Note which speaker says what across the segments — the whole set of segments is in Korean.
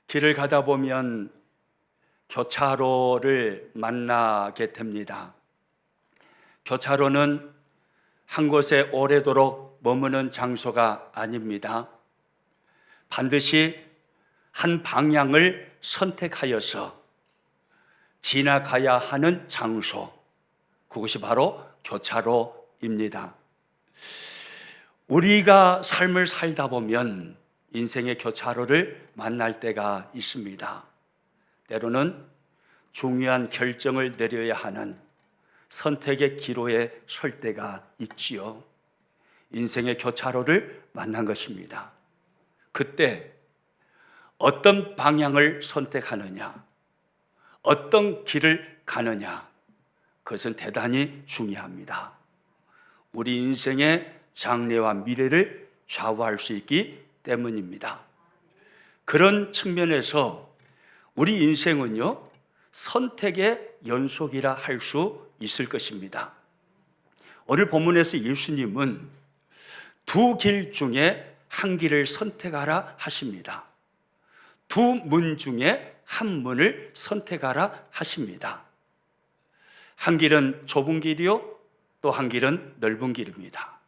Speaker 1: 길을 가다 보면 교차로를 만나게 됩니다. 교차로는 한 곳에 오래도록 머무는 장소가 아닙니다. 반드시 한 방향을 선택하여서 지나가야 하는 장소, 그것이 바로 교차로입니다. 우리가 삶을 살다 보면 인생의 교차로를 만날 때가 있습니다. 때로는 중요한 결정을 내려야 하는 선택의 기로에 설 때가 있지요. 인생의 교차로를 만난 것입니다. 그때 어떤 방향을 선택하느냐, 어떤 길을 가느냐, 그것은 대단히 중요합니다. 우리 인생의 장래와 미래를 좌우할 수 있기 때문입니다. 그런 측면에서 우리 인생은요, 선택의 연속이라 할 수 있을 것입니다. 오늘 본문에서 예수님은 두 길 중에 한 길을 선택하라 하십니다. 두 문 중에 한 문을 선택하라 하십니다. 한 길은 좁은 길이요, 또 한 길은 넓은 길입니다.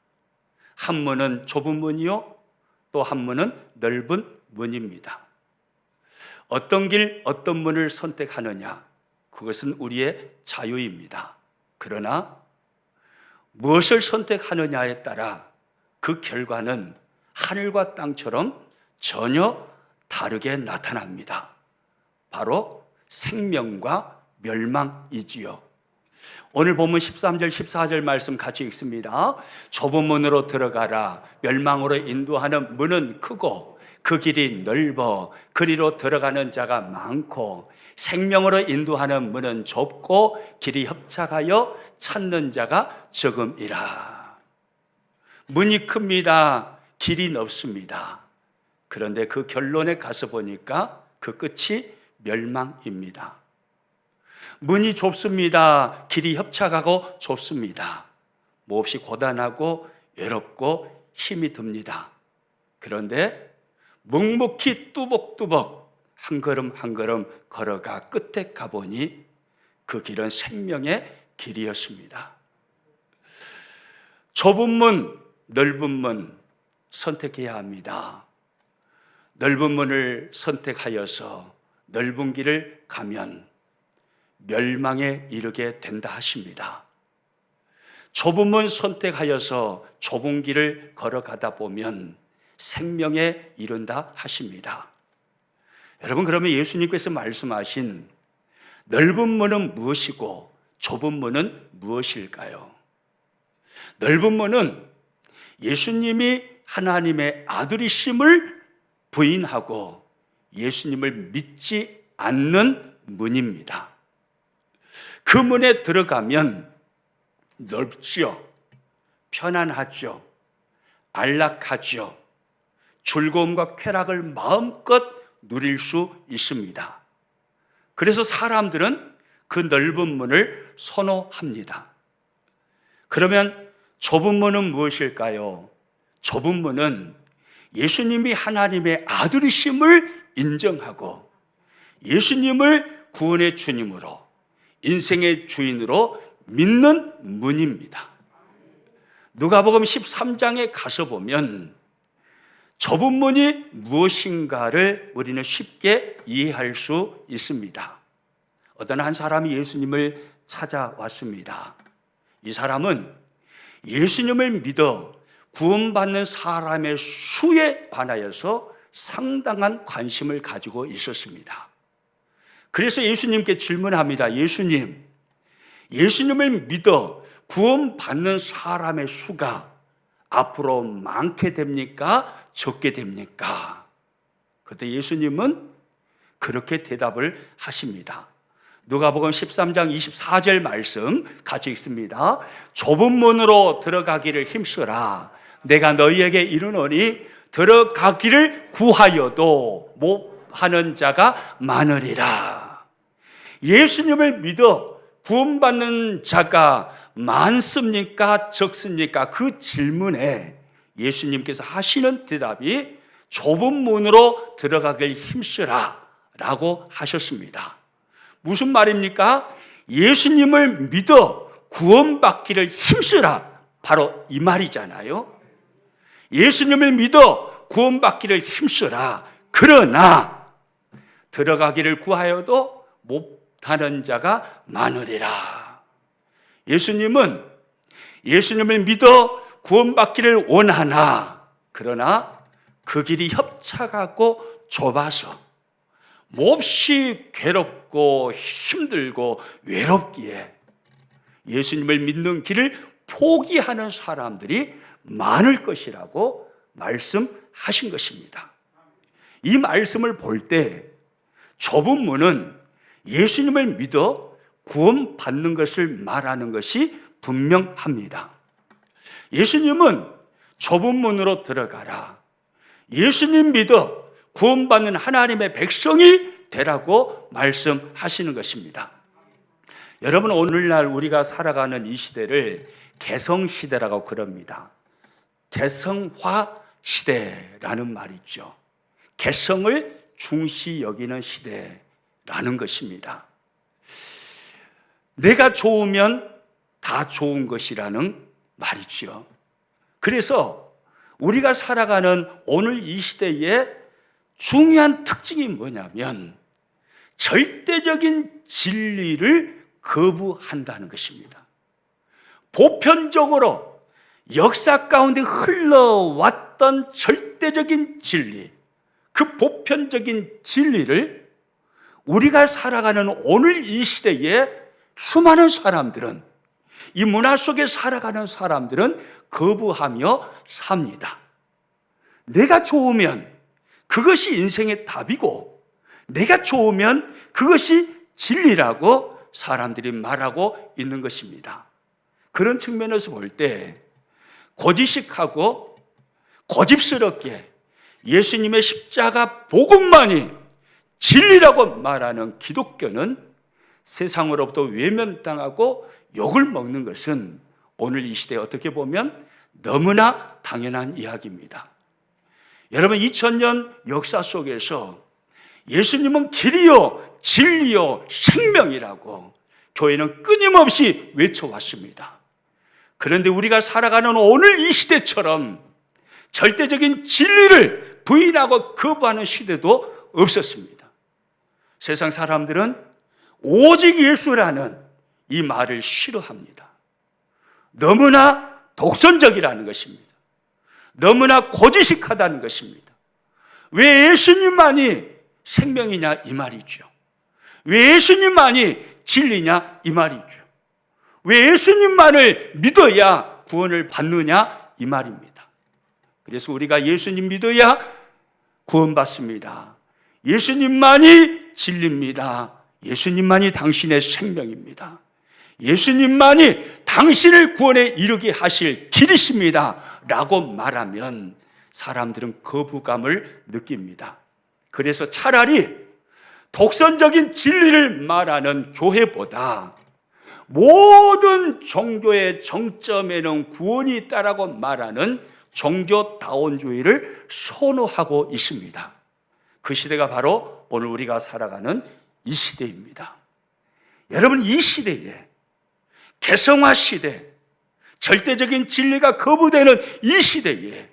Speaker 1: 한 문은 좁은 문이요, 또 한 문은 넓은 문입니다. 어떤 길, 어떤 문을 선택하느냐, 그것은 우리의 자유입니다. 그러나 무엇을 선택하느냐에 따라 그 결과는 하늘과 땅처럼 전혀 다르게 나타납니다. 바로 생명과 멸망이지요. 오늘 본문 13절 14절 말씀 같이 읽습니다. 좁은 문으로 들어가라. 멸망으로 인도하는 문은 크고 그 길이 넓어 그리로 들어가는 자가 많고 생명으로 인도하는 문은 좁고 길이 협착하여 찾는 자가 적음이라. 문이 큽니다. 길이 넓습니다. 그런데 그 결론에 가서 보니까 그 끝이 멸망입니다. 문이 좁습니다. 길이 협착하고 좁습니다. 몹시 고단하고 외롭고 힘이 듭니다. 그런데 묵묵히 뚜벅뚜벅 한 걸음 한 걸음 걸어가 끝에 가보니 그 길은 생명의 길이었습니다. 좁은 문, 넓은 문 선택해야 합니다. 넓은 문을 선택하여서 넓은 길을 가면 멸망에 이르게 된다 하십니다. 좁은 문 선택하여서 좁은 길을 걸어가다 보면 생명에 이른다 하십니다. 여러분, 그러면 예수님께서 말씀하신 넓은 문은 무엇이고 좁은 문은 무엇일까요? 넓은 문은 예수님이 하나님의 아들이심을 부인하고 예수님을 믿지 않는 문입니다. 그 문에 들어가면 넓죠, 편안하죠, 안락하죠, 즐거움과 쾌락을 마음껏 누릴 수 있습니다. 그래서 사람들은 그 넓은 문을 선호합니다. 그러면 좁은 문은 무엇일까요? 좁은 문은 예수님이 하나님의 아들이심을 인정하고 예수님을 구원의 주님으로 인생의 주인으로 믿는 문입니다. 누가복음 13장에 가서 보면 좁은 문이 무엇인가를 우리는 쉽게 이해할 수 있습니다. 어떤 한 사람이 예수님을 찾아왔습니다. 이 사람은 예수님을 믿어 구원받는 사람의 수에 관하여서 상당한 관심을 가지고 있었습니다. 그래서 예수님께 질문합니다. 예수님, 예수님을 믿어 구원받는 사람의 수가 앞으로 많게 됩니까? 적게 됩니까? 그때 예수님은 그렇게 대답을 하십니다. 누가복음 13장 24절 말씀 같이 읽습니다. 좁은 문으로 들어가기를 힘쓰라. 내가 너희에게 이르노니 들어가기를 구하여도 못 하는 자가 많으리라. 예수님을 믿어 구원받는 자가 많습니까? 적습니까? 그 질문에 예수님께서 하시는 대답이 좁은 문으로 들어가길 힘쓰라 라고 하셨습니다. 무슨 말입니까? 예수님을 믿어 구원받기를 힘쓰라. 바로 이 말이잖아요. 예수님을 믿어 구원받기를 힘쓰라. 그러나 들어가기를 구하여도 못하는 자가 많으리라. 예수님은 예수님을 믿어 구원받기를 원하나, 그러나 그 길이 협착하고 좁아서 몹시 괴롭고 힘들고 외롭기에 예수님을 믿는 길을 포기하는 사람들이 많을 것이라고 말씀하신 것입니다. 이 말씀을 볼 때 좁은 문은 예수님을 믿어 구원받는 것을 말하는 것이 분명합니다. 예수님은 좁은 문으로 들어가라, 예수님 믿어 구원받는 하나님의 백성이 되라고 말씀하시는 것입니다. 여러분, 오늘날 우리가 살아가는 이 시대를 개성시대라고 그럽니다. 개성화 시대라는 말이죠. 개성을 중시 여기는 시대라는 것입니다. 내가 좋으면 다 좋은 것이라는 말이죠. 그래서 우리가 살아가는 오늘 이 시대의 중요한 특징이 뭐냐면 절대적인 진리를 거부한다는 것입니다. 보편적으로 역사 가운데 흘러왔던 절대적인 진리, 그 보편적인 진리를 우리가 살아가는 오늘 이 시대에 수많은 사람들은, 이 문화 속에 살아가는 사람들은 거부하며 삽니다. 내가 좋으면 그것이 인생의 답이고, 내가 좋으면 그것이 진리라고 사람들이 말하고 있는 것입니다. 그런 측면에서 볼 때 고지식하고 고집스럽게 예수님의 십자가 복음만이 진리라고 말하는 기독교는 세상으로부터 외면당하고 욕을 먹는 것은 오늘 이 시대에 어떻게 보면 너무나 당연한 이야기입니다. 여러분, 2000년 역사 속에서 예수님은 길이요 진리요 생명이라고 교회는 끊임없이 외쳐왔습니다. 그런데 우리가 살아가는 오늘 이 시대처럼 절대적인 진리를 부인하고 거부하는 시대도 없었습니다. 세상 사람들은 오직 예수라는 이 말을 싫어합니다. 너무나 독선적이라는 것입니다. 너무나 고지식하다는 것입니다. 왜 예수님만이 생명이냐 이 말이죠. 왜 예수님만이 진리냐 이 말이죠. 왜 예수님만을 믿어야 구원을 받느냐 이 말입니다. 그래서 우리가 예수님 믿어야 구원받습니다. 예수님만이 진리입니다. 예수님만이 당신의 생명입니다. 예수님만이 당신을 구원에 이르게 하실 길이십니다 라고 말하면 사람들은 거부감을 느낍니다. 그래서 차라리 독선적인 진리를 말하는 교회보다 모든 종교의 정점에는 구원이 있다라고 말하는 종교다원주의를 선호하고 있습니다. 그 시대가 바로 오늘 우리가 살아가는 이 시대입니다. 여러분, 이 시대에 개성화 시대, 절대적인 진리가 거부되는 이 시대에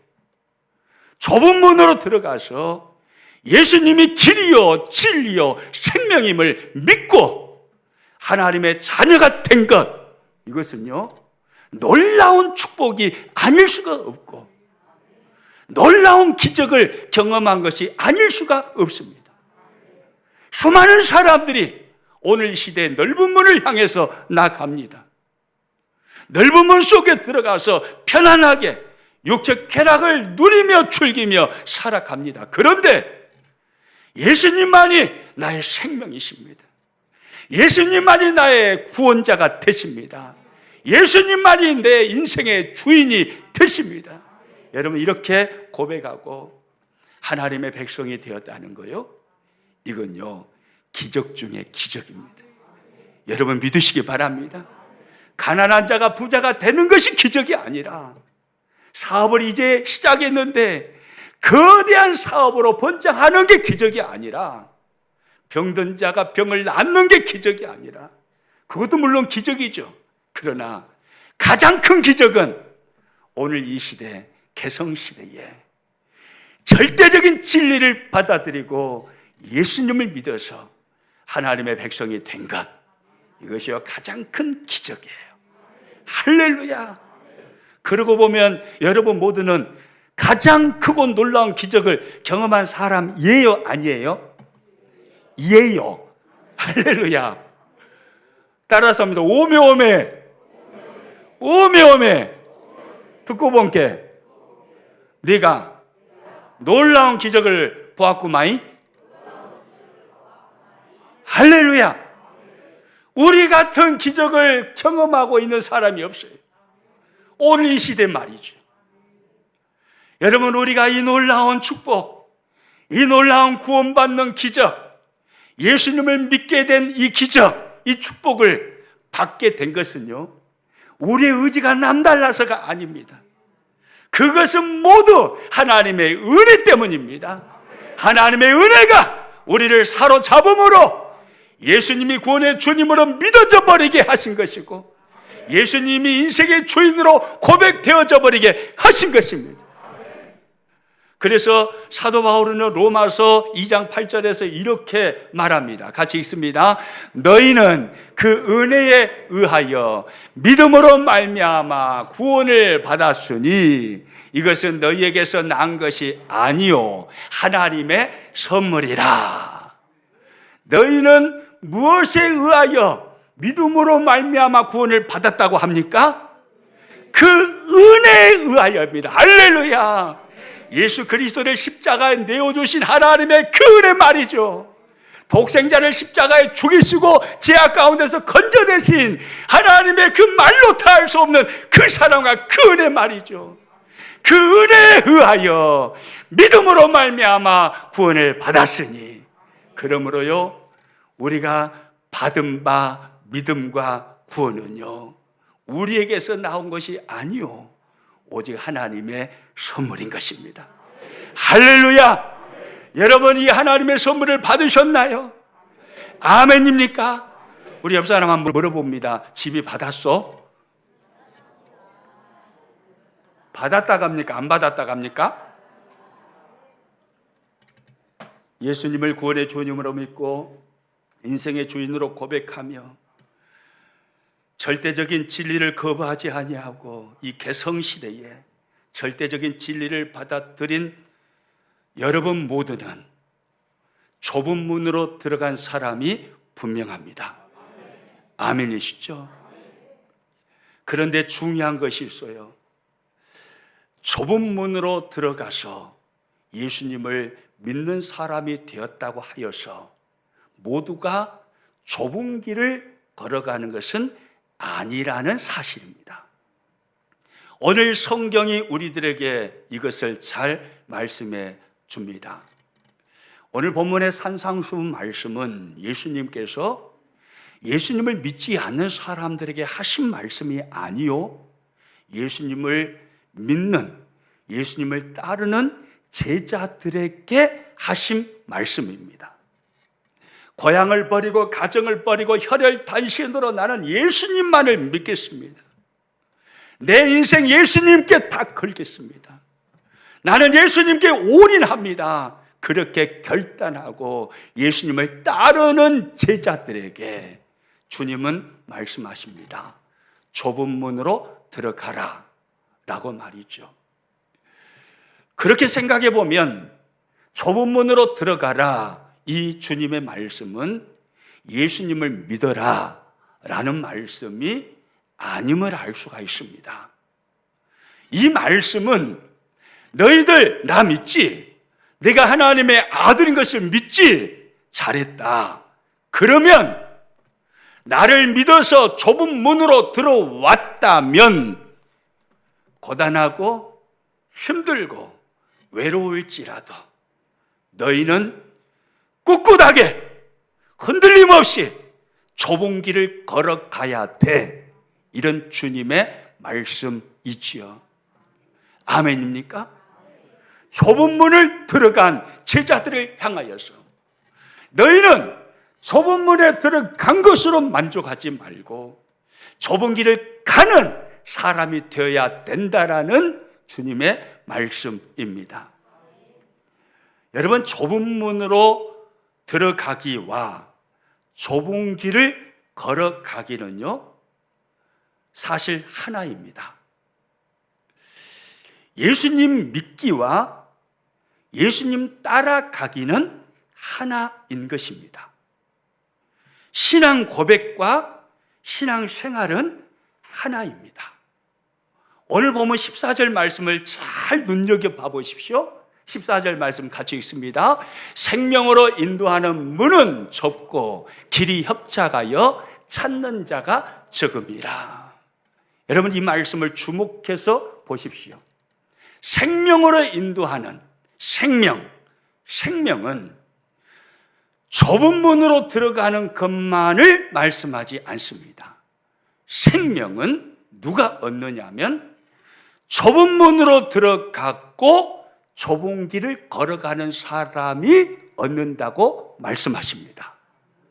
Speaker 1: 좁은 문으로 들어가서 예수님이 길이요 진리요 생명임을 믿고 하나님의 자녀가 된 것, 이것은요 놀라운 축복이 아닐 수가 없고 놀라운 기적을 경험한 것이 아닐 수가 없습니다. 수많은 사람들이 오늘 이 시대의 넓은 문을 향해서 나갑니다. 넓은 문 속에 들어가서 편안하게 육체 쾌락을 누리며 즐기며 살아갑니다. 그런데 예수님만이 나의 생명이십니다. 예수님만이 나의 구원자가 되십니다. 예수님만이 내 인생의 주인이 되십니다. 여러분, 이렇게 고백하고 하나님의 백성이 되었다는 거요, 이건요 기적 중에 기적입니다. 여러분, 믿으시기 바랍니다. 가난한 자가 부자가 되는 것이 기적이 아니라 사업을 이제 시작했는데 거대한 사업으로 번창하는 게 기적이 아니라 병든 자가 병을 낫는 게 기적이 아니라, 그것도 물론 기적이죠. 그러나 가장 큰 기적은 오늘 이 시대, 개성시대에 절대적인 진리를 받아들이고 예수님을 믿어서 하나님의 백성이 된 것, 이것이요 가장 큰 기적이에요. 할렐루야. 그러고 보면 여러분 모두는 가장 크고 놀라운 기적을 경험한 사람이에요, 아니에요? 이에요. 할렐루야. 따라서 합니다. 오메오메, 오메오메. 듣고 본게 네가 놀라운 기적을 보았구마이. 할렐루야. 우리 같은 기적을 경험하고 있는 사람이 없어요. 오늘 이 시대 말이죠. 여러분, 우리가 이 놀라운 축복, 이 놀라운 구원받는 기적, 예수님을 믿게 된 이 기적, 이 축복을 받게 된 것은요, 우리의 의지가 남달라서가 아닙니다. 그것은 모두 하나님의 은혜 때문입니다. 하나님의 은혜가 우리를 사로잡음으로 예수님이 구원의 주님으로 믿어져 버리게 하신 것이고, 예수님이 인생의 주인으로 고백되어져 버리게 하신 것입니다. 그래서 사도 바울은 로마서 2장 8절에서 이렇게 말합니다. 같이 읽습니다. 너희는 그 은혜에 의하여 믿음으로 말미암아 구원을 받았으니 이것은 너희에게서 난 것이 아니요 하나님의 선물이라. 너희는 무엇에 의하여 믿음으로 말미암아 구원을 받았다고 합니까? 그 은혜에 의하여입니다. 할렐루야. 예수 그리스도를 십자가에 내어주신 하나님의 그 은혜 말이죠. 독생자를 십자가에 죽이시고 죄악 가운데서 건져내신 하나님의 그 말로 다 할 수 없는 그 사랑과 그 은혜 말이죠. 그 은혜에 의하여 믿음으로 말미암아 구원을 받았으니, 그러므로요 우리가 받은 바 믿음과 구원은요 우리에게서 나온 것이 아니요 오직 하나님의 선물인 것입니다. 할렐루야. 여러분, 이 하나님의 선물을 받으셨나요? 아멘입니까? 우리 옆 사람 한번 물어봅니다. 집이 받았어? 받았다 갑니까? 안 받았다 갑니까? 예수님을 구원의 주님으로 믿고 인생의 주인으로 고백하며 절대적인 진리를 거부하지 아니하고 이 개성시대에 절대적인 진리를 받아들인 여러분 모두는 좁은 문으로 들어간 사람이 분명합니다. 아멘이시죠? 그런데 중요한 것이 있어요. 좁은 문으로 들어가서 예수님을 믿는 사람이 되었다고 하여서 모두가 좁은 길을 걸어가는 것은 아니라는 사실입니다. 오늘 성경이 우리들에게 이것을 잘 말씀해 줍니다. 오늘 본문의 산상수훈 말씀은 예수님께서 예수님을 믿지 않는 사람들에게 하신 말씀이 아니요 예수님을 믿는, 예수님을 따르는 제자들에게 하신 말씀입니다. 고향을 버리고 가정을 버리고 혈혈단신으로 나는 예수님만을 믿겠습니다. 내 인생 예수님께 다 걸겠습니다. 나는 예수님께 올인합니다. 그렇게 결단하고 예수님을 따르는 제자들에게 주님은 말씀하십니다. 좁은 문으로 들어가라 라고 말이죠. 그렇게 생각해 보면 좁은 문으로 들어가라, 이 주님의 말씀은 예수님을 믿어라 라는 말씀이 아님을 알 수가 있습니다. 이 말씀은 너희들 나 믿지? 내가 하나님의 아들인 것을 믿지? 잘했다. 그러면 나를 믿어서 좁은 문으로 들어왔다면 고단하고 힘들고 외로울지라도 너희는 꿋꿋하게 흔들림 없이 좁은 길을 걸어가야 돼. 이런 주님의 말씀이지요. 아멘입니까? 좁은 문을 들어간 제자들을 향하여서 너희는 좁은 문에 들어간 것으로 만족하지 말고 좁은 길을 가는 사람이 되어야 된다라는 주님의 말씀입니다. 여러분, 좁은 문으로 들어가기와 좁은 길을 걸어가기는요, 사실 하나입니다. 예수님 믿기와 예수님 따라가기는 하나인 것입니다. 신앙 고백과 신앙 생활은 하나입니다. 오늘 보면 14절 말씀을 잘 눈여겨봐 보십시오. 14절 말씀 같이 읽습니다. 생명으로 인도하는 문은 좁고 길이 협착하여 찾는 자가 적음이라. 여러분, 이 말씀을 주목해서 보십시오. 생명으로 인도하는 생명은 좁은 문으로 들어가는 것만을 말씀하지 않습니다. 생명은 누가 얻느냐면 좁은 문으로 들어갔고 좁은 길을 걸어가는 사람이 얻는다고 말씀하십니다.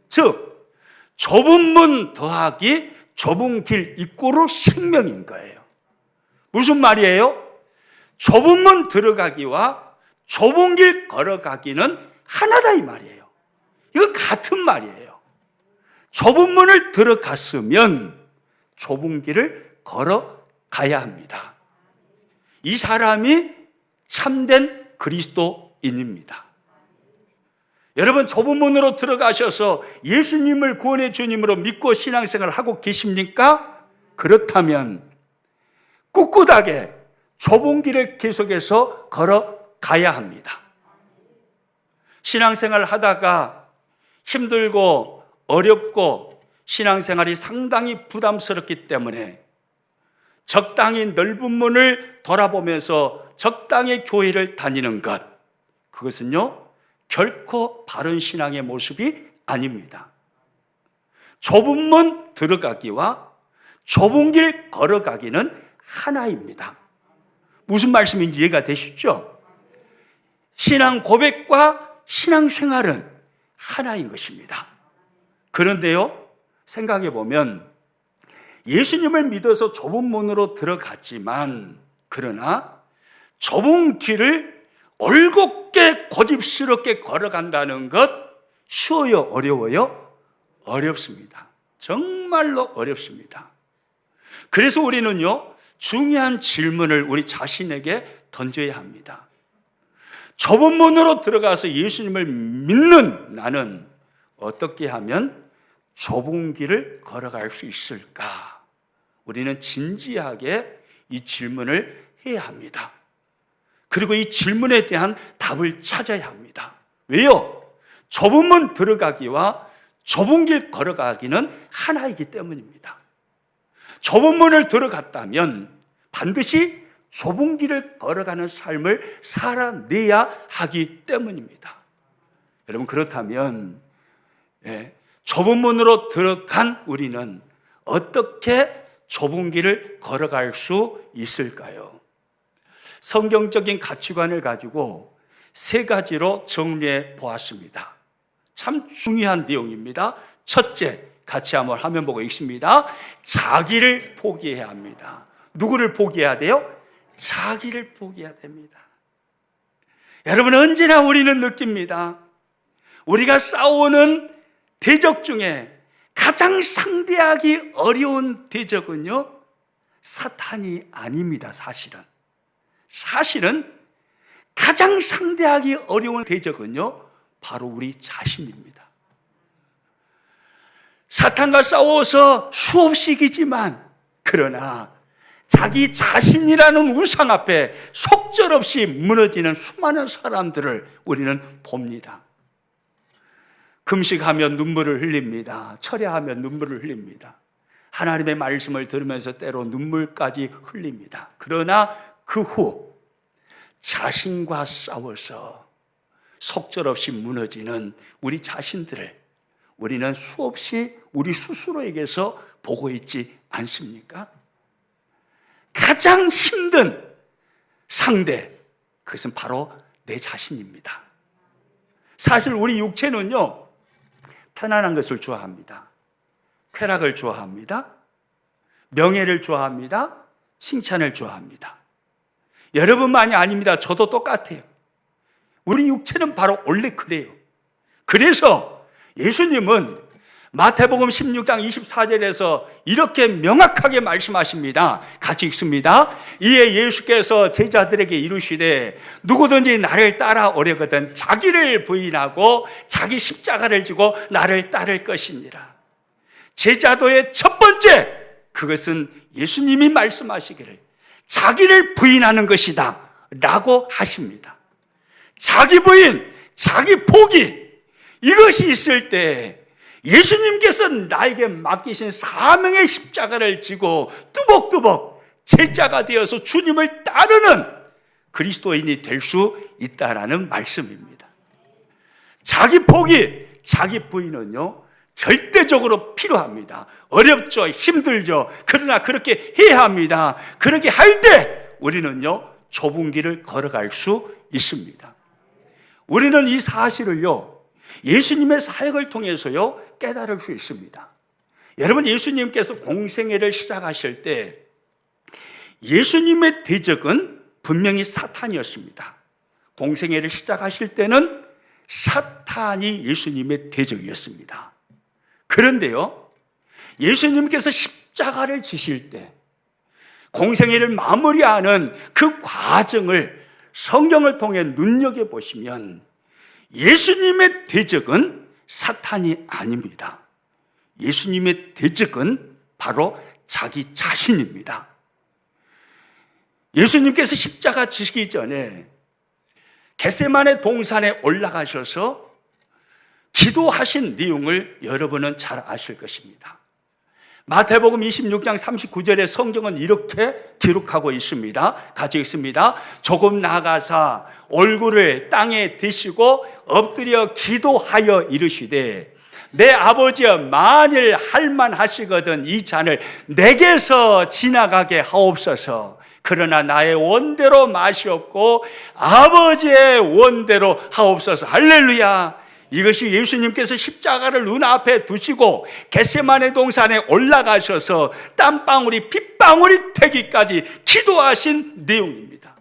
Speaker 1: 즉, 좁은 문 더하기 좁은 길 이꼬르 생명인 거예요. 무슨 말이에요? 좁은 문 들어가기와 좁은 길 걸어가기는 하나다 이 말이에요. 이거 같은 말이에요. 좁은 문을 들어갔으면 좁은 길을 걸어가야 합니다. 이 사람이 참된 그리스도인입니다. 여러분, 좁은 문으로 들어가셔서 예수님을 구원의 주님으로 믿고 신앙생활을 하고 계십니까? 그렇다면 꿋꿋하게 좁은 길을 계속해서 걸어가야 합니다. 신앙생활을 하다가 힘들고 어렵고 신앙생활이 상당히 부담스럽기 때문에 적당히 넓은 문을 돌아보면서 적당히 교회를 다니는 것, 그것은요 결코 바른 신앙의 모습이 아닙니다. 좁은 문 들어가기와 좁은 길 걸어가기는 하나입니다. 무슨 말씀인지 이해가 되시죠? 신앙 고백과 신앙 생활은 하나인 것입니다. 그런데요, 생각해 보면 예수님을 믿어서 좁은 문으로 들어갔지만, 그러나 좁은 길을 올곧게 고집스럽게 걸어간다는 것 쉬워요? 어려워요? 어렵습니다. 정말로 어렵습니다. 그래서 우리는요, 중요한 질문을 우리 자신에게 던져야 합니다. 좁은 문으로 들어가서 예수님을 믿는 나는 어떻게 하면 좁은 길을 걸어갈 수 있을까? 우리는 진지하게 이 질문을 해야 합니다. 그리고 이 질문에 대한 답을 찾아야 합니다. 왜요? 좁은 문 들어가기와 좁은 길 걸어가기는 하나이기 때문입니다. 좁은 문을 들어갔다면 반드시 좁은 길을 걸어가는 삶을 살아내야 하기 때문입니다. 여러분, 그렇다면 좁은 문으로 들어간 우리는 어떻게 좁은 길을 걸어갈 수 있을까요? 성경적인 가치관을 가지고 세 가지로 정리해 보았습니다. 참 중요한 내용입니다. 첫째, 같이 한번 화면 보고 읽습니다. 자기를 포기해야 합니다. 누구를 포기해야 돼요? 자기를 포기해야 됩니다. 여러분, 언제나 우리는 느낍니다. 우리가 싸우는 대적 중에 가장 상대하기 어려운 대적은요, 사탄이 아닙니다. 사실은 가장 상대하기 어려운 대적은요, 바로 우리 자신입니다. 사탄과 싸워서 수없이 이기지만, 그러나 자기 자신이라는 우상 앞에 속절없이 무너지는 수많은 사람들을 우리는 봅니다. 금식하면 눈물을 흘립니다. 철야하면 눈물을 흘립니다. 하나님의 말씀을 들으면서 때로 눈물까지 흘립니다. 그러나 그 후 자신과 싸워서 속절없이 무너지는 우리 자신들을 우리는 수없이 우리 스스로에게서 보고 있지 않습니까? 가장 힘든 상대, 그것은 바로 내 자신입니다. 사실 우리 육체는요, 편안한 것을 좋아합니다. 쾌락을 좋아합니다. 명예를 좋아합니다. 칭찬을 좋아합니다. 여러분만이 아닙니다. 저도 똑같아요. 우리 육체는 바로 원래 그래요. 그래서 예수님은 마태복음 16장 24절에서 이렇게 명확하게 말씀하십니다. 같이 읽습니다. 이에 예수께서 제자들에게 이르시되 누구든지 나를 따라오려거든 자기를 부인하고 자기 십자가를 지고 나를 따를 것이니라. 제자도의 첫 번째, 그것은 예수님이 말씀하시기를 자기를 부인하는 것이다 라고 하십니다. 자기 부인, 자기 포기, 이것이 있을 때 예수님께서 나에게 맡기신 사명의 십자가를 지고 뚜벅뚜벅 제자가 되어서 주님을 따르는 그리스도인이 될 수 있다라는 말씀입니다. 자기 포기, 자기 부인은요 절대적으로 필요합니다. 어렵죠, 힘들죠. 그러나 그렇게 해야 합니다. 그렇게 할 때 우리는요 좁은 길을 걸어갈 수 있습니다. 우리는 이 사실을요 예수님의 사역을 통해서요 깨달을 수 있습니다. 여러분, 예수님께서 공생애를 시작하실 때 예수님의 대적은 분명히 사탄이었습니다. 공생애를 시작하실 때는 사탄이 예수님의 대적이었습니다. 그런데요 예수님께서 십자가를 지실 때 공생애를 마무리하는 그 과정을 성경을 통해 눈여겨보시면 예수님의 대적은 사탄이 아닙니다. 예수님의 대적은 바로 자기 자신입니다. 예수님께서 십자가 지시기 전에 겟세마네 동산에 올라가셔서 기도하신 내용을 여러분은 잘 아실 것입니다. 마태복음 26장 39절에 성경은 이렇게 기록하고 있습니다. 같이 읽습니다. 조금 나아가사 얼굴을 땅에 대시고 엎드려 기도하여 이르시되 내 아버지여 만일 할만하시거든 이 잔을 내게서 지나가게 하옵소서. 그러나 나의 원대로 마시옵고 아버지의 원대로 하옵소서. 할렐루야. 이것이 예수님께서 십자가를 눈앞에 두시고 겟세마네 동산에 올라가셔서 땀방울이 핏방울이 되기까지 기도하신 내용입니다.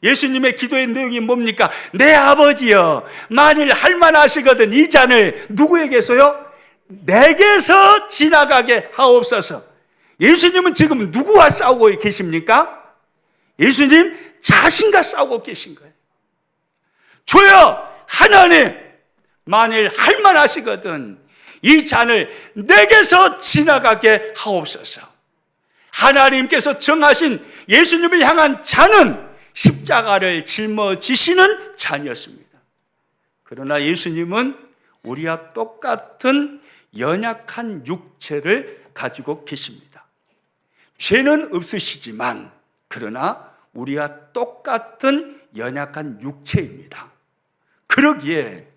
Speaker 1: 예수님의 기도의 내용이 뭡니까? 내 아버지여 만일 할만하시거든 이 잔을 누구에게서요? 내게서 지나가게 하옵소서. 예수님은 지금 누구와 싸우고 계십니까? 예수님 자신과 싸우고 계신 거예요. 주여 하나님 만일 할만하시거든 이 잔을 내게서 지나가게 하옵소서. 하나님께서 정하신 예수님을 향한 잔은 십자가를 짊어지시는 잔이었습니다. 그러나 예수님은 우리와 똑같은 연약한 육체를 가지고 계십니다. 죄는 없으시지만 그러나 우리와 똑같은 연약한 육체입니다. 그러기에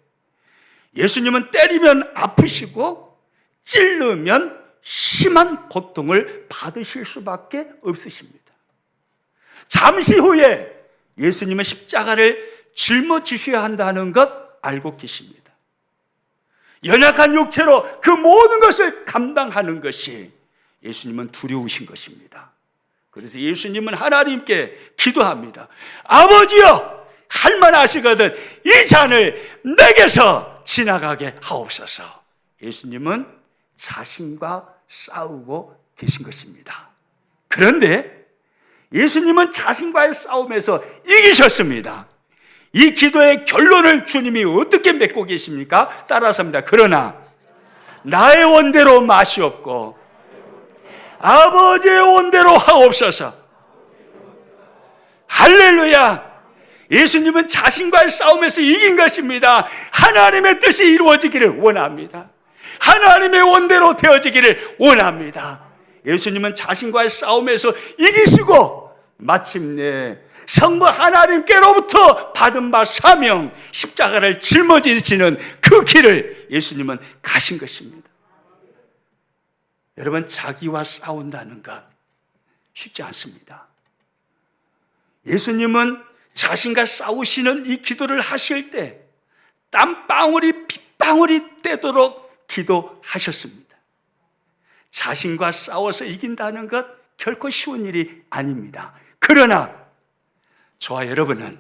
Speaker 1: 예수님은 때리면 아프시고 찔르면 심한 고통을 받으실 수밖에 없으십니다. 잠시 후에 예수님은 십자가를 짊어지셔야 한다는 것 알고 계십니다. 연약한 육체로 그 모든 것을 감당하는 것이 예수님은 두려우신 것입니다. 그래서 예수님은 하나님께 기도합니다. 아버지여 할만하시거든 이 잔을 내게서 지나가게 하옵소서. 예수님은 자신과 싸우고 계신 것입니다. 그런데 예수님은 자신과의 싸움에서 이기셨습니다. 이 기도의 결론을 주님이 어떻게 맺고 계십니까? 따라서 합니다. 그러나 나의 원대로 마시옵고 아버지의 원대로 하옵소서. 할렐루야. 예수님은 자신과의 싸움에서 이긴 것입니다. 하나님의 뜻이 이루어지기를 원합니다. 하나님의 원대로 되어지기를 원합니다. 예수님은 자신과의 싸움에서 이기시고 마침내 성부 하나님께로부터 받은 바 사명 십자가를 짊어지시는 그 길을 예수님은 가신 것입니다. 여러분, 자기와 싸운다는 것 쉽지 않습니다. 예수님은 자신과 싸우시는 이 기도를 하실 때 땀방울이 핏방울이 되도록 기도하셨습니다. 자신과 싸워서 이긴다는 것 결코 쉬운 일이 아닙니다. 그러나 저와 여러분은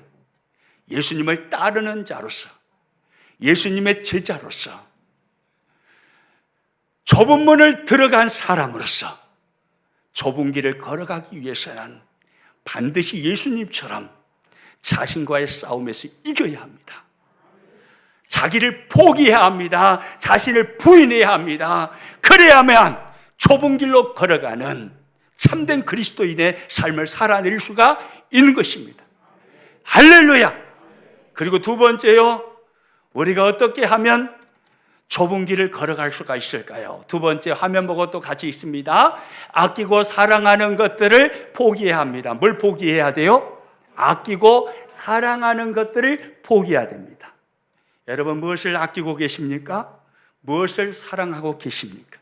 Speaker 1: 예수님을 따르는 자로서, 예수님의 제자로서, 좁은 문을 들어간 사람으로서 좁은 길을 걸어가기 위해서는 반드시 예수님처럼 자신과의 싸움에서 이겨야 합니다. 자기를 포기해야 합니다. 자신을 부인해야 합니다. 그래야만 좁은 길로 걸어가는 참된 그리스도인의 삶을 살아낼 수가 있는 것입니다. 할렐루야! 그리고 두 번째요, 우리가 어떻게 하면 좁은 길을 걸어갈 수가 있을까요? 두 번째 화면 보고 또 같이 있습니다. 아끼고 사랑하는 것들을 포기해야 합니다. 뭘 포기해야 돼요? 아끼고 사랑하는 것들을 포기해야 됩니다. 여러분, 무엇을 아끼고 계십니까? 무엇을 사랑하고 계십니까?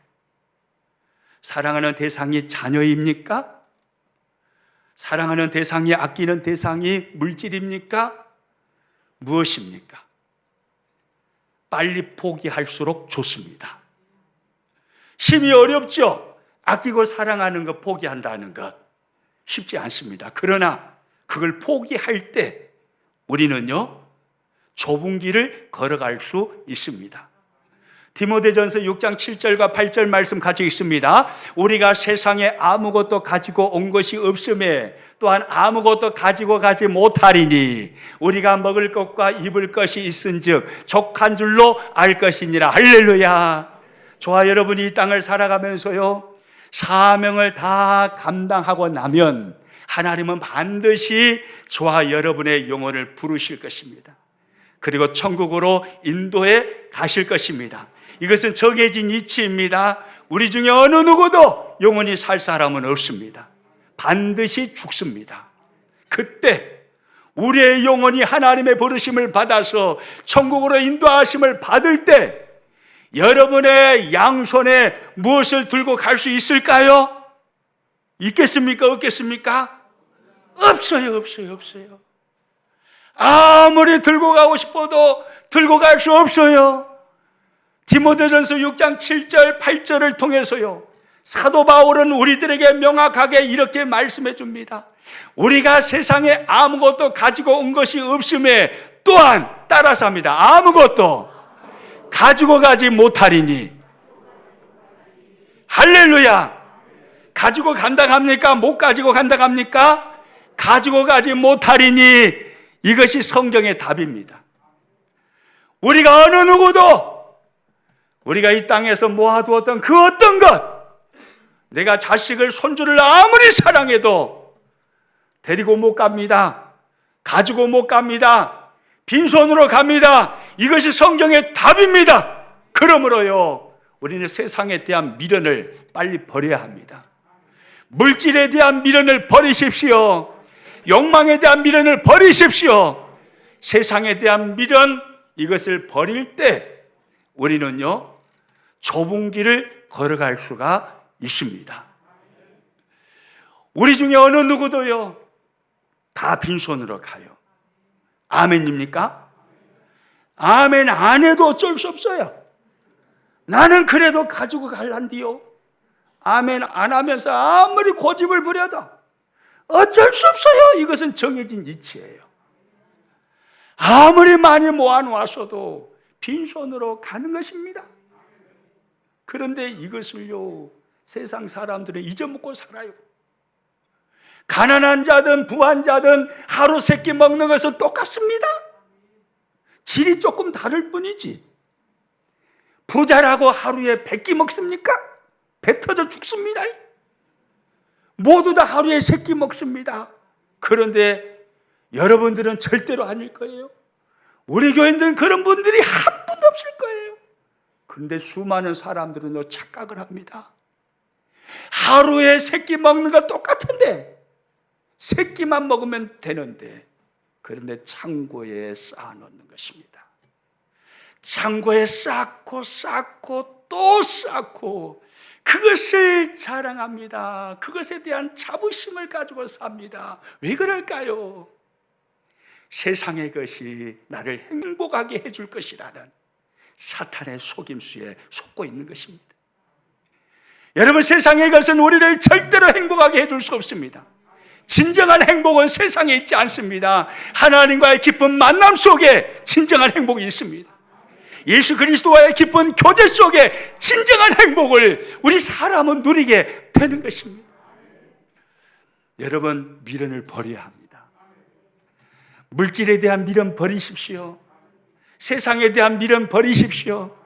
Speaker 1: 사랑하는 대상이 자녀입니까? 사랑하는 대상이, 아끼는 대상이 물질입니까? 무엇입니까? 빨리 포기할수록 좋습니다. 심히 어렵죠? 아끼고 사랑하는 것 포기한다는 것 쉽지 않습니다. 그러나 그걸 포기할 때 우리는요, 좁은 길을 걸어갈 수 있습니다. 디모데전서 6장 7절과 8절 말씀 같이 있습니다. 우리가 세상에 아무것도 가지고 온 것이 없음에 또한 아무것도 가지고 가지 못하리니 우리가 먹을 것과 입을 것이 있은즉 족한 줄로 알 것이니라. 할렐루야. 저와 여러분이 이 땅을 살아가면서요, 사명을 다 감당하고 나면 하나님은 반드시 저와 여러분의 영혼을 부르실 것입니다. 그리고 천국으로 인도해 가실 것입니다. 이것은 정해진 이치입니다. 우리 중에 어느 누구도 영원히 살 사람은 없습니다. 반드시 죽습니다. 그때 우리의 영혼이 하나님의 부르심을 받아서 천국으로 인도하심을 받을 때 여러분의 양손에 무엇을 들고 갈 수 있을까요? 있겠습니까? 없겠습니까? 없어요. 아무리 들고 가고 싶어도 들고 갈 수 없어요. 디모데전서 6장 7절 8절을 통해서요, 사도 바울은 우리들에게 명확하게 이렇게 말씀해 줍니다. 우리가 세상에 아무것도 가지고 온 것이 없음에 또한 따라서 합니다. 아무것도 가지고 가지 못하리니. 할렐루야. 가지고 간다 합니까? 못 가지고 간다 합니까? 가지고 가지 못하리니. 이것이 성경의 답입니다. 우리가 어느 누구도 우리가 이 땅에서 모아두었던 그 어떤 것, 내가 자식을, 손주를 아무리 사랑해도 데리고 못 갑니다. 가지고 못 갑니다. 빈손으로 갑니다. 이것이 성경의 답입니다. 그러므로요, 우리는 세상에 대한 미련을 빨리 버려야 합니다. 물질에 대한 미련을 버리십시오. 욕망에 대한 미련을 버리십시오. 세상에 대한 미련, 이것을 버릴 때 우리는요, 좁은 길을 걸어갈 수가 있습니다. 우리 중에 어느 누구도요, 다 빈손으로 가요. 아멘입니까? 아멘 안 해도 어쩔 수 없어요. 나는 그래도 가지고 갈란디요. 아멘 안 하면서 아무리 고집을 부려도 어쩔 수 없어요. 이것은 정해진 이치예요. 아무리 많이 모아놓았어도 빈손으로 가는 것입니다. 그런데 이것을요, 세상 사람들은 잊어먹고 살아요. 가난한 자든 부한 자든 하루 세 끼 먹는 것은 똑같습니다. 질이 조금 다를 뿐이지. 부자라고 하루에 100끼 먹습니까? 배 터져 죽습니다. 모두 다 하루에 3끼 먹습니다. 그런데 여러분들은 절대로 아닐 거예요. 우리 교인들은 그런 분들이 한 분도 없을 거예요. 그런데 수많은 사람들은 착각을 합니다. 하루에 3끼 먹는 거 똑같은데 3끼만 먹으면 되는데, 그런데 창고에 쌓아놓는 것입니다. 창고에 쌓고 또 쌓고 그것을 자랑합니다. 그것에 대한 자부심을 가지고 삽니다. 왜 그럴까요? 세상의 것이 나를 행복하게 해줄 것이라는 사탄의 속임수에 속고 있는 것입니다. 여러분, 세상의 것은 우리를 절대로 행복하게 해줄 수 없습니다. 진정한 행복은 세상에 있지 않습니다. 하나님과의 깊은 만남 속에 진정한 행복이 있습니다. 예수 그리스도와의 깊은 교제 속에 진정한 행복을 우리 사람은 누리게 되는 것입니다. 여러분, 미련을 버려야 합니다. 물질에 대한 미련 버리십시오. 세상에 대한 미련 버리십시오.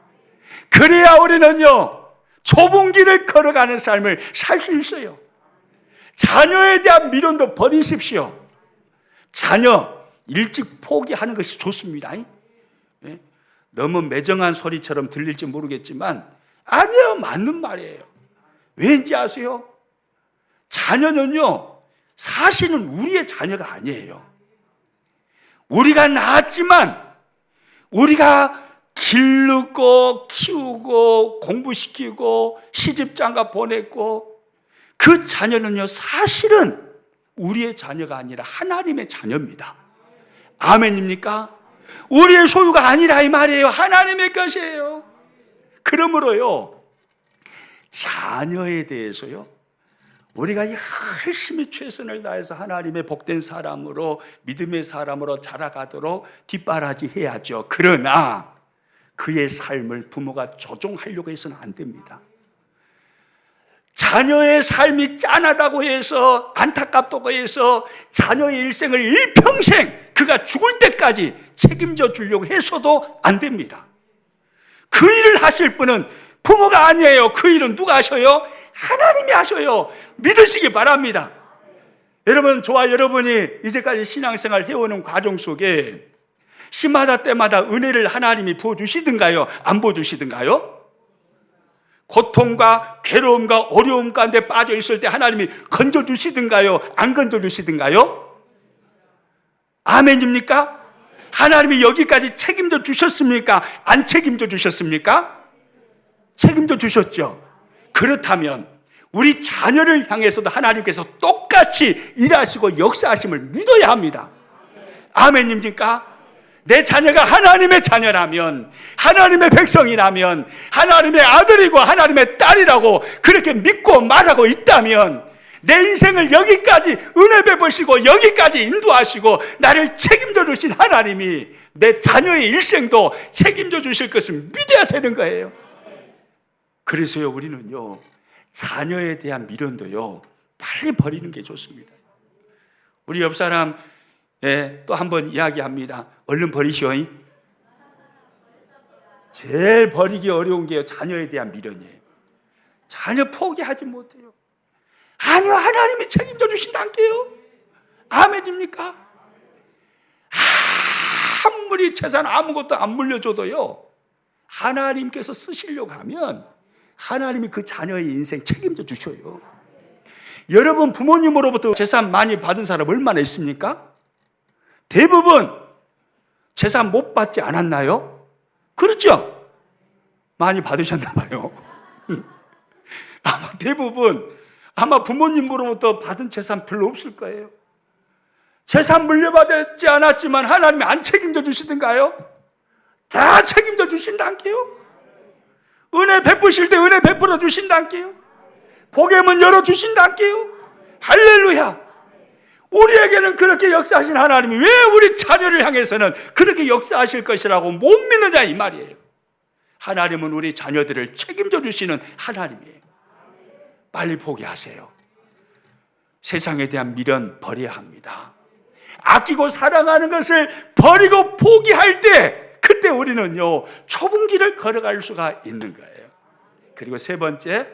Speaker 1: 그래야 우리는요, 좁은 길을 걸어가는 삶을 살 수 있어요. 자녀에 대한 미련도 버리십시오. 자녀 일찍 포기하는 것이 좋습니다. 너무 매정한 소리처럼 들릴지 모르겠지만 아니에요, 맞는 말이에요. 왠지 아세요? 자녀는요, 사실은 우리의 자녀가 아니에요. 우리가 낳았지만 우리가 기르고 키우고 공부시키고 시집장가 보냈고, 그 자녀는요, 사실은 우리의 자녀가 아니라 하나님의 자녀입니다. 아멘입니까? 우리의 소유가 아니라 이 말이에요. 하나님의 것이에요. 그러므로요, 자녀에 대해서요, 우리가 열심히 최선을 다해서 하나님의 복된 사람으로, 믿음의 사람으로 자라가도록 뒷바라지 해야죠. 그러나 그의 삶을 부모가 조종하려고 해서는 안 됩니다. 자녀의 삶이 짠하다고 해서, 안타깝다고 해서 자녀의 일생을 일평생 그가 죽을 때까지 책임져 주려고 해서도 안 됩니다. 그 일을 하실 분은 부모가 아니에요. 그 일은 누가 하셔요? 하나님이 하셔요. 믿으시기 바랍니다. 여러분, 저와 여러분이 이제까지 신앙생활 해오는 과정 속에 시마다 때마다 은혜를 하나님이 부어주시든가요? 안 부어주시든가요? 고통과 괴로움과 어려움 가운데 빠져 있을 때 하나님이 건져주시든가요? 안 건져주시든가요? 아멘입니까? 하나님이 여기까지 책임져 주셨습니까? 안 책임져 주셨습니까? 책임져 주셨죠. 그렇다면 우리 자녀를 향해서도 하나님께서 똑같이 일하시고 역사하심을 믿어야 합니다. 아멘입니까? 내 자녀가 하나님의 자녀라면, 하나님의 백성이라면, 하나님의 아들이고 하나님의 딸이라고 그렇게 믿고 말하고 있다면, 내 인생을 여기까지 은혜 베푸시고 여기까지 인도하시고 나를 책임져 주신 하나님이 내 자녀의 일생도 책임져 주실 것을 믿어야 되는 거예요. 그래서요, 우리는요, 자녀에 대한 미련도요, 빨리 버리는 게 좋습니다. 우리 옆 사람 또 한 번 이야기합니다. 얼른 버리시오. 제일 버리기 어려운 게요, 자녀에 대한 미련이에요. 자녀 포기하지 못해요. 아니요, 하나님이 책임져 주신다니까요. 아멘입니까? 아무리 재산 아무것도 안 물려줘도요, 하나님께서 쓰시려고 하면 하나님이 그 자녀의 인생 책임져 주셔요. 여러분, 부모님으로부터 재산 많이 받은 사람 얼마나 있습니까? 대부분 재산 못 받지 않았나요? 그렇죠? 많이 받으셨나 봐요. 아마 대부분, 아마 부모님으로부터 받은 재산 별로 없을 거예요. 재산 물려받지 않았지만 하나님이 안 책임져 주시던가요? 다 책임져 주신다니까요. 은혜 베푸실 때 은혜 베풀어 주신다니까요. 복의 문 열어 주신다니까요. 할렐루야. 우리에게는 그렇게 역사하신 하나님이 왜 우리 자녀를 향해서는 그렇게 역사하실 것이라고 못 믿느냐, 이 말이에요. 하나님은 우리 자녀들을 책임져 주시는 하나님이에요. 빨리 포기하세요. 세상에 대한 미련 버려야 합니다. 아끼고 사랑하는 것을 버리고 포기할 때, 그때 우리는요, 좁은 길을 걸어갈 수가 있는 거예요. 그리고 세 번째,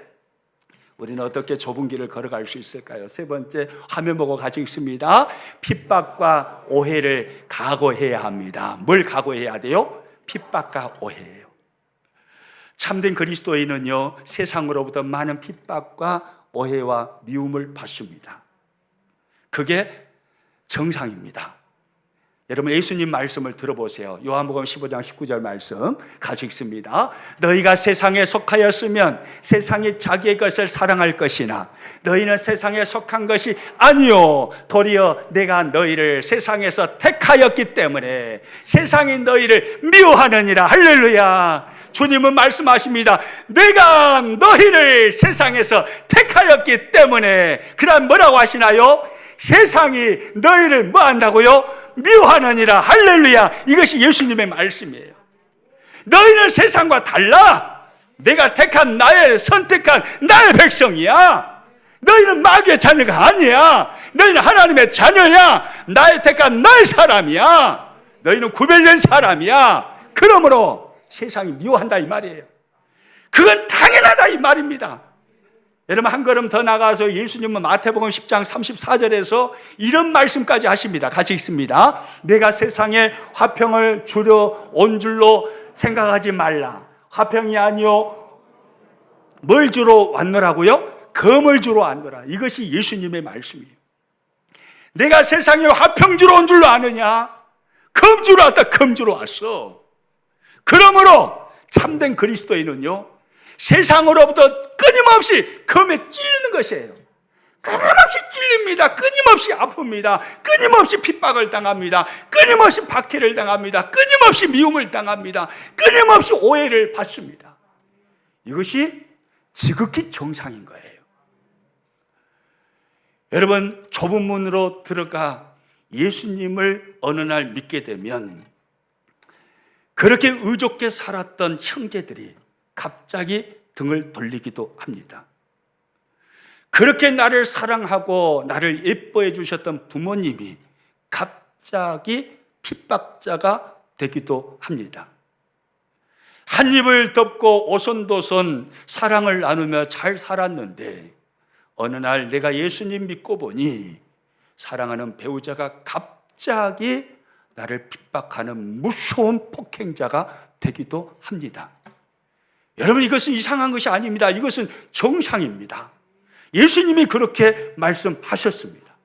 Speaker 1: 우리는 어떻게 좁은 길을 걸어갈 수 있을까요? 세 번째, 화면 보고 같이 읽습니다. 핍박과 오해를 각오해야 합니다. 뭘 각오해야 돼요? 핍박과 오해예요. 참된 그리스도인은요, 세상으로부터 많은 핍박과 오해와 미움을 받습니다. 그게 정상입니다. 여러분 예수님 말씀을 들어보세요. 요한복음 15장 19절 말씀 같이 읽습니다. 너희가 세상에 속하였으면 세상이 자기의 것을 사랑할 것이나 너희는 세상에 속한 것이 아니요 도리어 내가 너희를 세상에서 택하였기 때문에 세상이 너희를 미워하느니라. 할렐루야. 주님은 말씀하십니다. 내가 너희를 세상에서 택하였기 때문에. 그 다음 뭐라고 하시나요? 세상이 너희를 뭐 한다고요? 미워하느니라. 할렐루야. 이것이 예수님의 말씀이에요. 너희는 세상과 달라. 내가 택한 나의 선택한 나의 백성이야. 너희는 마귀의 자녀가 아니야. 너희는 하나님의 자녀야. 나의 택한 나의 사람이야. 너희는 구별된 사람이야. 그러므로 세상이 미워한다 이 말이에요. 그건 당연하다 이 말입니다. 여러분 한 걸음 더 나가서 예수님은 마태복음 10장 34절에서 이런 말씀까지 하십니다. 같이 읽습니다. 내가 세상에 화평을 주려 온 줄로 생각하지 말라. 화평이 아니요 뭘 주러 왔노라고요? 검을 주러 왔노라. 이것이 예수님의 말씀이에요. 내가 세상에 화평 주러 온 줄로 아느냐? 검 주러 왔다. 검 주러 왔어. 그러므로 참된 그리스도인은요 세상으로부터 끊임없이 검에 찔리는 것이에요. 끊임없이 찔립니다. 끊임없이 아픕니다. 끊임없이 핍박을 당합니다. 끊임없이 박해를 당합니다. 끊임없이 미움을 당합니다. 끊임없이 오해를 받습니다. 이것이 지극히 정상인 거예요. 여러분 좁은 문으로 들어가 예수님을 어느 날 믿게 되면 그렇게 의좋게 살았던 형제들이 갑자기 등을 돌리기도 합니다. 그렇게 나를 사랑하고 나를 예뻐해 주셨던 부모님이 갑자기 핍박자가 되기도 합니다. 한 입을 덮고 오손도손 사랑을 나누며 잘 살았는데 어느 날 내가 예수님 믿고 보니 사랑하는 배우자가 갑자기 나를 핍박하는 무서운 폭행자가 되기도 합니다. 여러분 이것은 이상한 것이 아닙니다. 이것은 정상입니다. 예수님이 그렇게 말씀하셨습니다.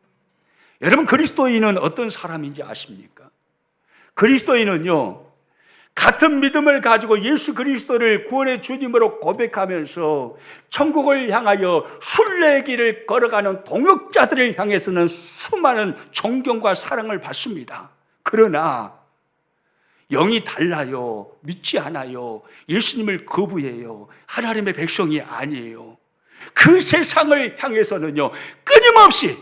Speaker 1: 여러분 그리스도인은 어떤 사람인지 아십니까? 그리스도인은요 같은 믿음을 가지고 예수 그리스도를 구원의 주님으로 고백하면서 천국을 향하여 순례길을 걸어가는 동역자들을 향해서는 수많은 존경과 사랑을 받습니다. 그러나 영이 달라요. 믿지 않아요. 예수님을 거부해요. 하나님의 백성이 아니에요. 그 세상을 향해서는요 끊임없이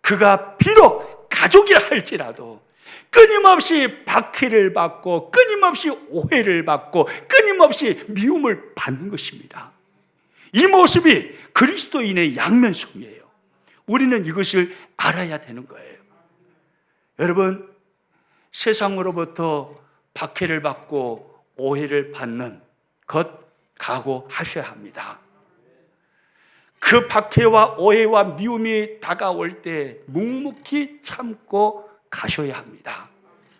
Speaker 1: 그가 비록 가족이라 할지라도 끊임없이 박해를 받고 끊임없이 오해를 받고 끊임없이 미움을 받는 것입니다. 이 모습이 그리스도인의 양면성이에요. 우리는 이것을 알아야 되는 거예요. 여러분 세상으로부터 박해를 받고 오해를 받는 것 각오하셔야 합니다. 그 박해와 오해와 미움이 다가올 때 묵묵히 참고 가셔야 합니다.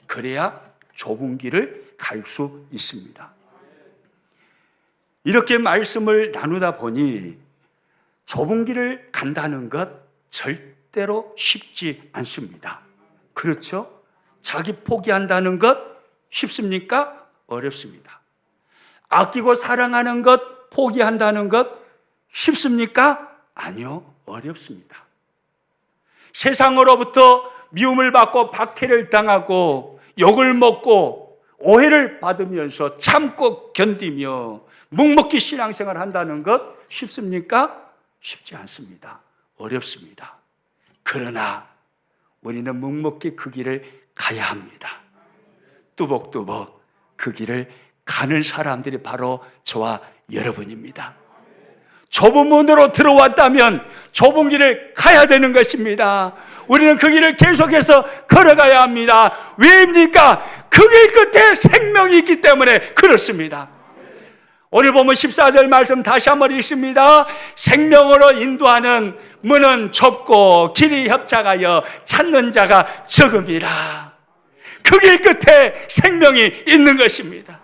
Speaker 1: 그래야 좁은 길을 갈 수 있습니다. 이렇게 말씀을 나누다 보니 좁은 길을 간다는 것 절대로 쉽지 않습니다. 그렇죠? 자기 포기한다는 것 쉽습니까? 어렵습니다. 아끼고 사랑하는 것 포기한다는 것 쉽습니까? 아니요, 어렵습니다. 세상으로부터 미움을 받고 박해를 당하고 욕을 먹고 오해를 받으면서 참고 견디며 묵묵히 신앙생활 한다는 것 쉽습니까? 쉽지 않습니다. 어렵습니다. 그러나 우리는 묵묵히 그 길을 가야 합니다. 뚜벅뚜벅 그 길을 가는 사람들이 바로 저와 여러분입니다. 좁은 문으로 들어왔다면 좁은 길을 가야 되는 것입니다. 우리는 그 길을 계속해서 걸어가야 합니다. 왜입니까? 그 길 끝에 생명이 있기 때문에 그렇습니다. 오늘 보면 14절 말씀 다시 한번 읽습니다. 생명으로 인도하는 문은 좁고 길이 협착하여 찾는 자가 적음이라. 그 길 끝에 생명이 있는 것입니다.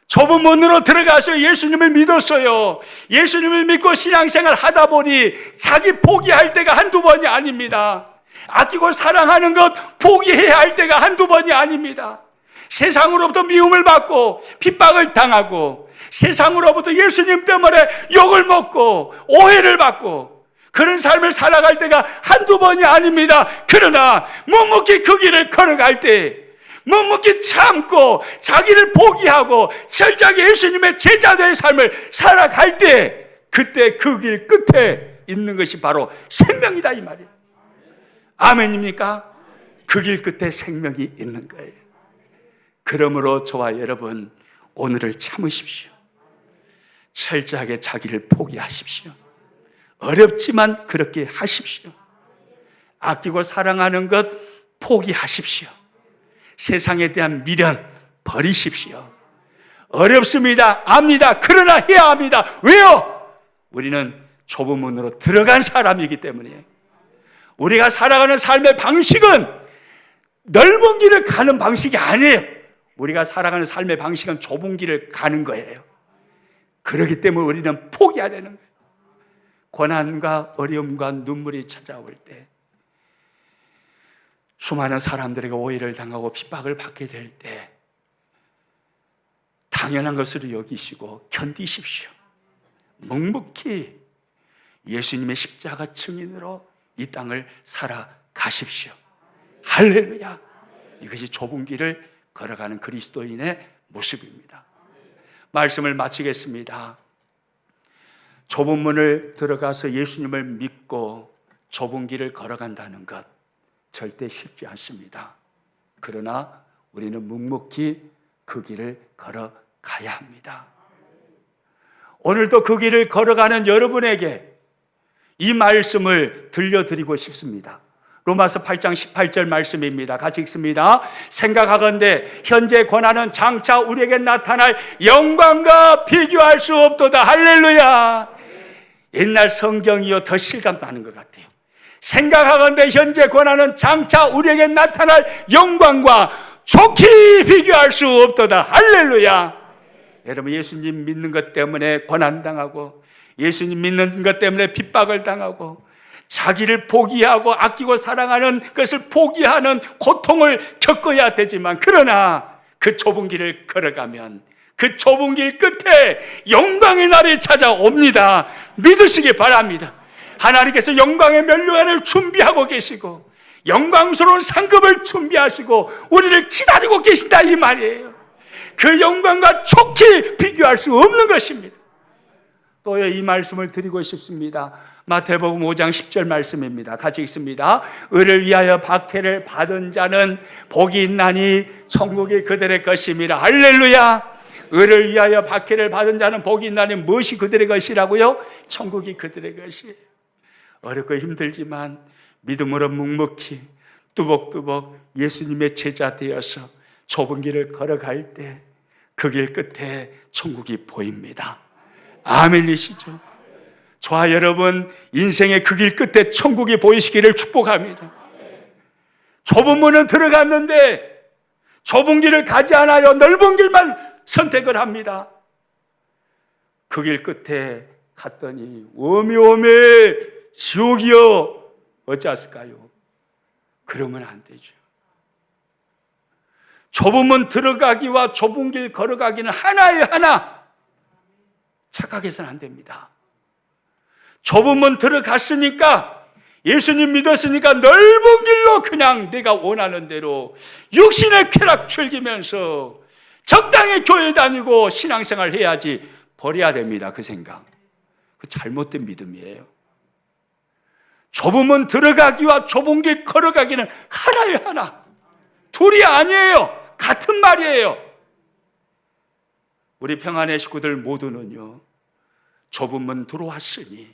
Speaker 1: 좁은 문으로 들어가서 예수님을 믿었어요. 예수님을 믿고 신앙생활 하다 보니 자기 포기할 때가 한두 번이 아닙니다. 아끼고 사랑하는 것 포기해야 할 때가 한두 번이 아닙니다. 세상으로부터 미움을 받고 핍박을 당하고 세상으로부터 예수님 때문에 욕을 먹고 오해를 받고 그런 삶을 살아갈 때가 한두 번이 아닙니다. 그러나 묵묵히 그 길을 걸어갈 때, 묵묵히 참고 자기를 포기하고 철저하게 예수님의 제자들의 삶을 살아갈 때, 그때 그 길 끝에 있는 것이 바로 생명이다 이 말이에요. 아멘입니까? 그 길 끝에 생명이 있는 거예요. 그러므로 저와 여러분, 오늘을 참으십시오. 철저하게 자기를 포기하십시오. 어렵지만 그렇게 하십시오. 아끼고 사랑하는 것 포기하십시오. 세상에 대한 미련 버리십시오. 어렵습니다. 압니다. 그러나 해야 합니다. 왜요? 우리는 좁은 문으로 들어간 사람이기 때문이에요. 우리가 살아가는 삶의 방식은 넓은 길을 가는 방식이 아니에요. 우리가 살아가는 삶의 방식은 좁은 길을 가는 거예요. 그렇기 때문에 우리는 포기해야 되는 거예요. 고난과 어려움과 눈물이 찾아올 때, 수많은 사람들에게 오해를 당하고 핍박을 받게 될 때 당연한 것으로 여기시고 견디십시오. 묵묵히 예수님의 십자가 증인으로 이 땅을 살아가십시오. 할렐루야. 이것이 좁은 길을 걸어가는 그리스도인의 모습입니다. 말씀을 마치겠습니다. 좁은 문을 들어가서 예수님을 믿고 좁은 길을 걸어간다는 것 절대 쉽지 않습니다. 그러나 우리는 묵묵히 그 길을 걸어가야 합니다. 오늘도 그 길을 걸어가는 여러분에게 이 말씀을 들려드리고 싶습니다. 로마서 8장 18절 말씀입니다. 같이 읽습니다. 생각하건대 현재 권한은 장차 우리에게 나타날 영광과 비교할 수 없도다. 할렐루야. 옛날 성경이요 더 실감나는 것 같아요. 생각하건대 현재 권한은 장차 우리에게 나타날 영광과 좋게 비교할 수 없도다. 할렐루야. 여러분, 예수님 믿는 것 때문에 고난당하고 예수님 믿는 것 때문에 핍박을 당하고 자기를 포기하고 아끼고 사랑하는 것을 포기하는 고통을 겪어야 되지만, 그러나 그 좁은 길을 걸어가면 그 좁은 길 끝에 영광의 날이 찾아옵니다. 믿으시기 바랍니다. 하나님께서 영광의 면류관을 준비하고 계시고 영광스러운 상급을 준비하시고 우리를 기다리고 계신다 이 말이에요. 그 영광과 좋게 비교할 수 없는 것입니다. 또 이 말씀을 드리고 싶습니다. 마태복음 5장 10절 말씀입니다. 같이 읽습니다. 의를 위하여 박해를 받은 자는 복이 있나니 천국이 그들의 것입니다. 할렐루야. 의를 위하여 박해를 받은 자는 복이 있나니 무엇이 그들의 것이라고요? 천국이 그들의 것이에요. 어렵고 힘들지만 믿음으로 묵묵히 뚜벅뚜벅 예수님의 제자 되어서 좁은 길을 걸어갈 때 그 길 끝에 천국이 보입니다. 아멘이시죠? 저와 여러분 인생의 그 길 끝에 천국이 보이시기를 축복합니다. 좁은 문은 들어갔는데 좁은 길을 가지 않아요. 넓은 길만 선택을 합니다. 그 길 끝에 갔더니 오메오메 지옥이요 어찌하실까요? 그러면 안 되죠. 좁은 문 들어가기와 좁은 길 걸어가기는 하나에 하나 착각해서는 안 됩니다. 좁은 문 들어갔으니까 예수님 믿었으니까 넓은 길로 그냥 내가 원하는 대로 육신의 쾌락 즐기면서 적당히 교회 다니고 신앙생활 해야지 버려야 됩니다. 그 생각. 그 잘못된 믿음이에요. 좁은 문 들어가기와 좁은 길 걸어가기는 하나에 하나. 둘이 아니에요. 같은 말이에요. 우리 평안의 식구들 모두는요, 좁은 문 들어왔으니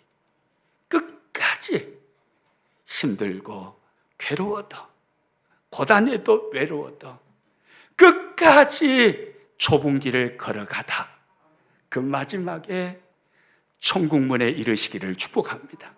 Speaker 1: 끝까지 힘들고 괴로워도 고단해도 외로워도 끝까지 좁은 길을 걸어가다 그 마지막에 천국문에 이르시기를 축복합니다.